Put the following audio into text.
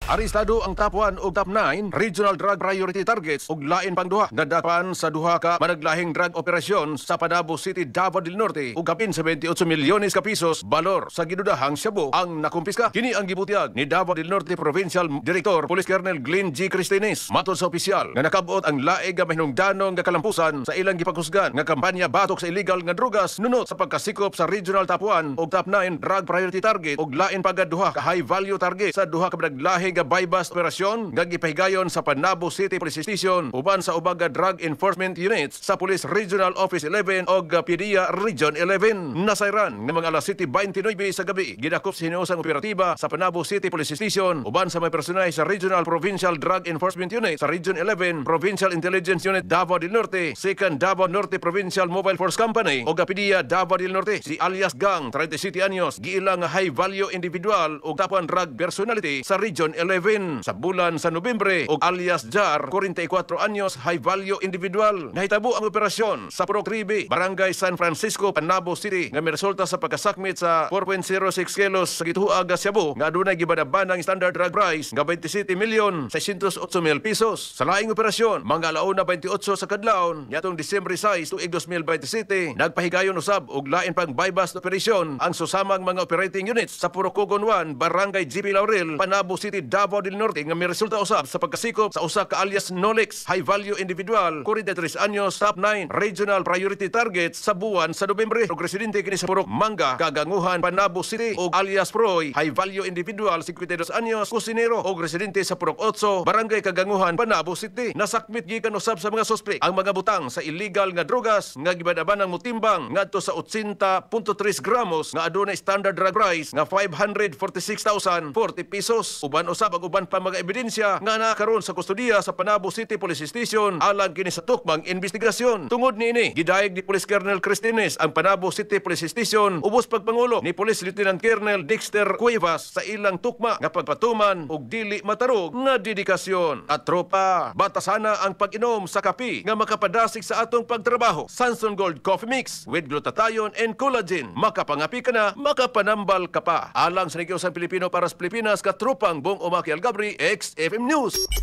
Arestado ang top 1 ug top 9 regional drug priority targets ug lain pang duha nga dapan sa duha ka managlahing drug operasyon sa Panabo City, Davao del Norte ug kapin 78 milyones ka pesos balor sa ginudahang shabu ang nakumpiska. Kini ang gibutiag ni Davao del Norte Provincial Director Police Colonel Glenn G. Cristines matod sa opisyal nga nakabot ang laig nga mahinungdanong nga kalampusan sa ilang gipaghusgan nga kampanya batok sa illegal nga drugas nunot sa pagkasikop sa regional top 1 ug top 9 drug priority target ug lain pang duha ka high value target sa duha ka managlahing nga bypass operasyon nga gipahigayon sa Panabo City Police Station uban sa ubang drug enforcement units sa Police Regional Office 11 o PDEA Region 11. Nasayran ng mga alas 7:29 sa gabi gidakop sa hinuosang operatiba sa Panabo City Police Station uban sa may personay sa Regional Provincial Drug Enforcement Unit sa Region 11, Provincial Intelligence Unit Davao del Norte, 2nd Davao Norte Provincial Mobile Force Company o PDEA Davao del Norte. Si alias Gang, 37 anyos, giilang high value individual o tapuan drug personality sa Region 11. Sa bulan sa Nobyembre ug alias Jar, 44 anyos, high value individual. Nahitabo ang operasyon sa Purok Ribe, Barangay San Francisco, Panabo City nga miresulta sa pagkasakmit sa 4.06 kilos sa gituhuag nga shabu nga adunay gibadabanang standard drug price nga 27,608,000 pesos. Sa laing operasyon, mga alauna 28 sa kadlawon niadtong Disyembre 6 tuig 2027, nagpahigayon usab og lain pang bypass operation ang susamang mga operating units sa Purocogon 1, Barangay GP Laurel, Panabo City, Davao del Norte nga miresulta usab sa pagkasikop sa usa ka alias Nolex high value individual 43 anyos top 9 regional priority targets sa buwan sa Nobyembre. Og residente kini sa Purok Manga, Kaganguhan, Panabo City og alias Proy high value individual 52 anyos kusinero og residente sa Purok 8 Barangay Kaganguhan, Panabo City. Nasakmit gikan usab sa mga suspek ang mga butang sa illegal nga drugas nga gibadabanang mutimbang ngadto sa 80.3 gramos nga adunay standard drug price nga 546,040 pesos. Uban usab ang uban pa mga ebidensya nga nakaroon sa kustudiya sa Panabo City Police Station alang kini sa tukmang investigasyon. Tungod niini, gidayeg ni Police Colonel Cristines ang Panabo City Police Station ubos pagpangulo ni Police Lieutenant Colonel Dexter Cuevas sa ilang tukma nga pagpatuman ug dili matarog nga dedikasyon. At tropa, batasana ang pag-inom sa kape nga makapadasig sa atong pagtrabaho. Sanson Gold Coffee Mix with glutathione and collagen. Makapangapi ka na, makapanambal ka pa. Alang sa Negosyo Pilipino para sa Pilipinas, katropang Bong Omaki Algabri, XFM News.